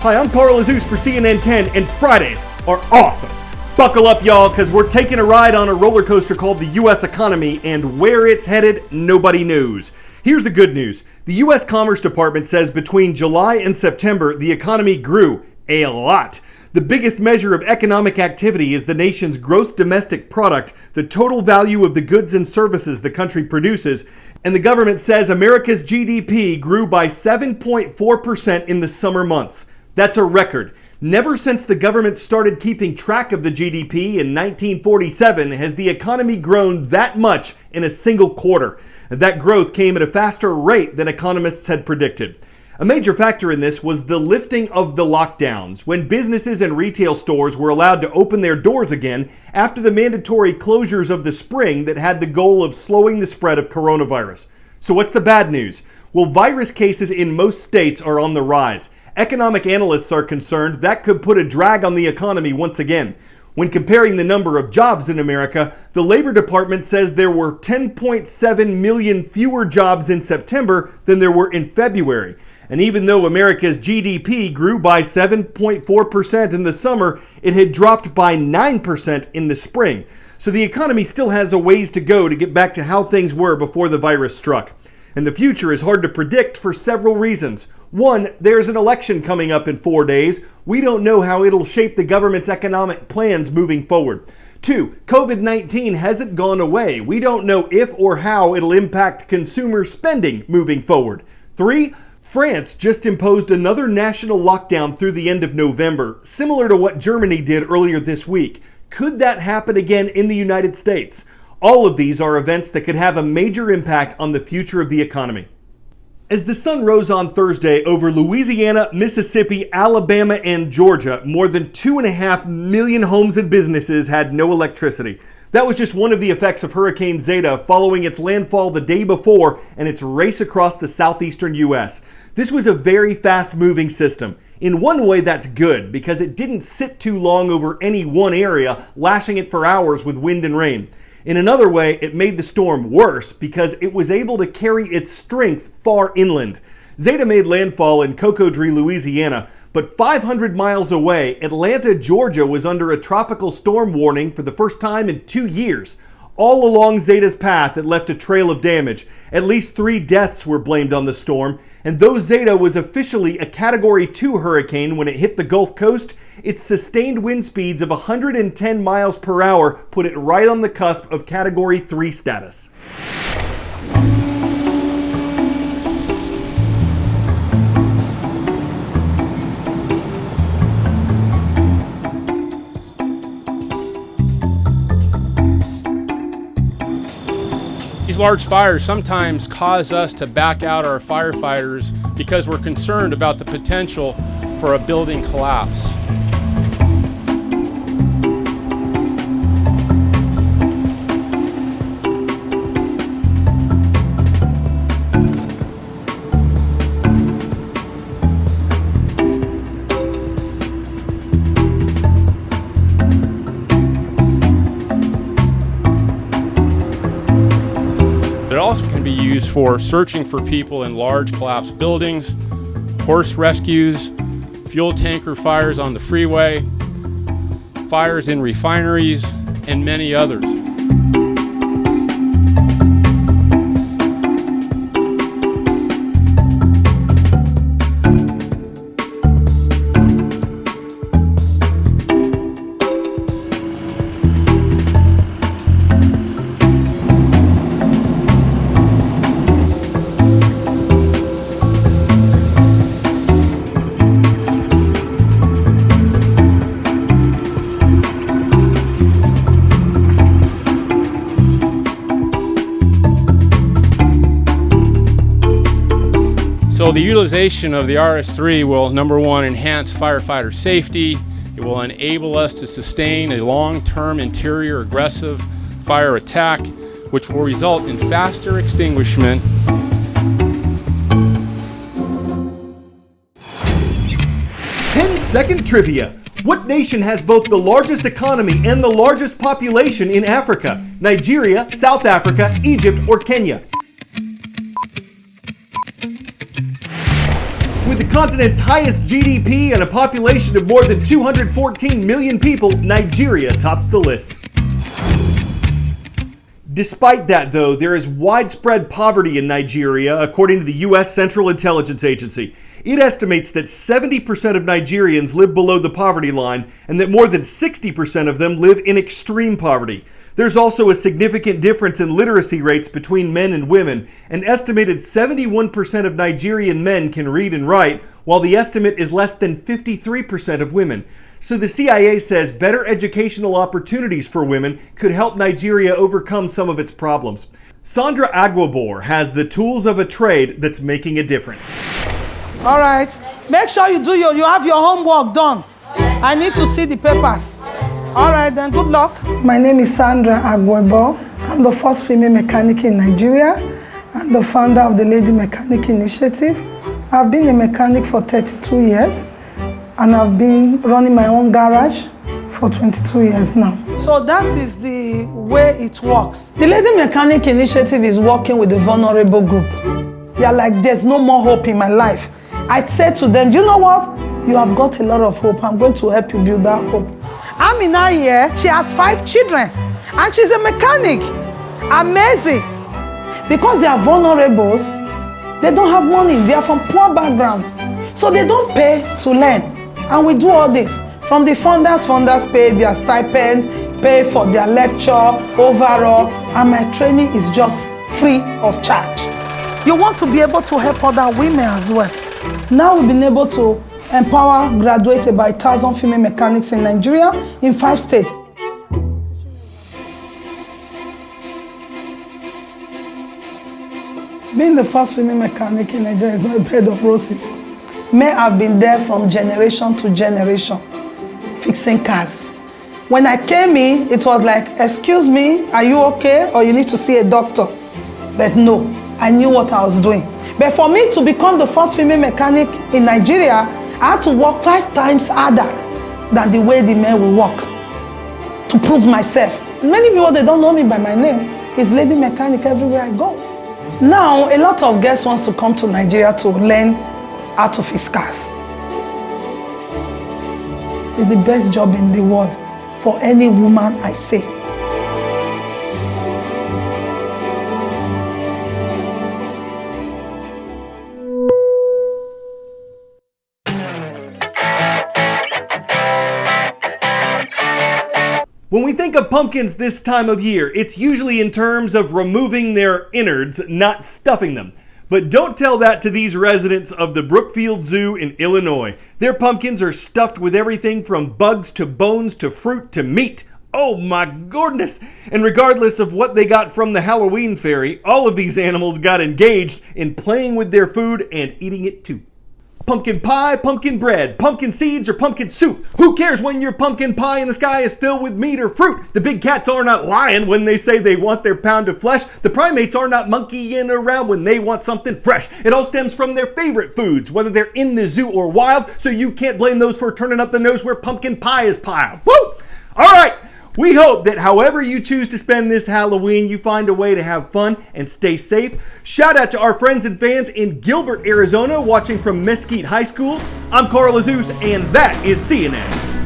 Hi, I'm Carl Azus for CNN 10, and Fridays are awesome. Buckle up, y'all, because we're taking a ride on a roller coaster called the U.S. economy, and where it's headed, nobody knows. Here's the good news. The U.S. Commerce Department says between July and September, the economy grew a lot. The biggest measure of economic activity is the nation's gross domestic product, the total value of the goods and services the country produces, and the government says America's GDP grew by 7.4% in the summer months. That's a record. Never since the government started keeping track of the GDP in 1947 has the economy grown that much in a single quarter. That growth came at a faster rate than economists had predicted. A major factor in this was the lifting of the lockdowns, when businesses and retail stores were allowed to open their doors again after the mandatory closures of the spring that had the goal of slowing the spread of coronavirus. So what's the bad news? Well, virus cases in most states are on the rise. Economic analysts are concerned that could put a drag on the economy once again. When comparing the number of jobs in America, the Labor Department says there were 10.7 million fewer jobs in September than there were in February. And even though America's GDP grew by 7.4% in the summer, it had dropped by 9% in the spring. So the economy still has a ways to go to get back to how things were before the virus struck. And the future is hard to predict for several reasons. One, there's an election coming up in 4 days. We don't know how it'll shape the government's economic plans moving forward. Two, COVID-19 hasn't gone away. We don't know if or how it'll impact consumer spending moving forward. Three, France just imposed another national lockdown through the end of November, similar to what Germany did earlier this week. Could that happen again in the United States? All of these are events that could have a major impact on the future of the economy. As the sun rose on Thursday over Louisiana, Mississippi, Alabama, and Georgia, more than 2.5 million homes and businesses had no electricity. That was just one of the effects of Hurricane Zeta following its landfall the day before and its race across the southeastern U.S. This was a very fast-moving system. In one way, that's good, because it didn't sit too long over any one area, lashing it for hours with wind and rain. In another way, it made the storm worse because it was able to carry its strength far inland. Zeta made landfall in Cocodrie, Louisiana, but 500 miles away, Atlanta, Georgia was under a tropical storm warning for the first time in 2 years. All along Zeta's path, it left a trail of damage. At least 3 deaths were blamed on the storm, and though Zeta was officially a Category 2 hurricane when it hit the Gulf Coast, its sustained wind speeds of 110 miles per hour put it right on the cusp of Category 3 status. These large fires sometimes cause us to back out our firefighters because we're concerned about the potential for a building collapse. It also can be used for searching for people in large collapsed buildings, horse rescues, fuel tanker fires on the freeway, fires in refineries, and many others. So the utilization of the RS3 will, number one, enhance firefighter safety. It will enable us to sustain a long-term interior aggressive fire attack, which will result in faster extinguishment. 10-second trivia. What nation has both the largest economy and the largest population in Africa? Nigeria, South Africa, Egypt, or Kenya? With the continent's highest GDP and a population of more than 214 million people, Nigeria tops the list. Despite that, though, there is widespread poverty in Nigeria, according to the U.S. Central Intelligence Agency. It estimates that 70% of Nigerians live below the poverty line and that more than 60% of them live in extreme poverty. There's also a significant difference in literacy rates between men and women. An estimated 71% of Nigerian men can read and write, while the estimate is less than 53% of women. So the CIA says better educational opportunities for women could help Nigeria overcome some of its problems. Sandra Aguabor has the tools of a trade that's making a difference. All right, make sure you have your homework done. I need to see the papers. All right, then, good luck. My name is Sandra Agwebo. I'm the first female mechanic in Nigeria and the founder of the Lady Mechanic Initiative. I've been a mechanic for 32 years and I've been running my own garage for 22 years now. So that is the way it works. The Lady Mechanic Initiative is working with the vulnerable group. They are like, there's no more hope in my life. I said to them, you know what? You have got a lot of hope. I'm going to help you build that hope. Amina here, she has 5 children and she's a mechanic. Amazing. Because they are vulnerables, they don't have money. They are from poor background. So they don't pay to learn. And we do all this. From the funders pay their stipend, pay for their lecture, overall, and my training is just free of charge. You want to be able to help other women as well. Now we've been able to empower, graduate about 1,000 female mechanics in Nigeria in 5 states. Being the first female mechanic in Nigeria is not a bed of roses. Men have been there from generation to generation, fixing cars. When I came in, it was like, excuse me, are you okay? Or you need to see a doctor. But no, I knew what I was doing. But for me to become the first female mechanic in Nigeria, I had to work 5 times harder than the way the men will work to prove myself. Many people, they don't know me by my name. It's Lady Mechanic everywhere I go. Now, a lot of girls want to come to Nigeria to learn how to fix cars. It's the best job in the world for any woman, I say. When we think of pumpkins this time of year, it's usually in terms of removing their innards, not stuffing them. But don't tell that to these residents of the Brookfield Zoo in Illinois. Their pumpkins are stuffed with everything from bugs to bones to fruit to meat. Oh my goodness! And regardless of what they got from the Halloween fairy, all of these animals got engaged in playing with their food and eating it too. Pumpkin pie, pumpkin bread, pumpkin seeds, or pumpkin soup. Who cares when your pumpkin pie in the sky is filled with meat or fruit? The big cats are not lying when they say they want their pound of flesh. The primates are not monkeying around when they want something fresh. It all stems from their favorite foods, whether they're in the zoo or wild, so you can't blame those for turning up the nose where pumpkin pie is piled. Woo! All right! We hope that however you choose to spend this Halloween, you find a way to have fun and stay safe. Shout out to our friends and fans in Gilbert, Arizona, watching from Mesquite High School. I'm Carl Azus, and that is CNN.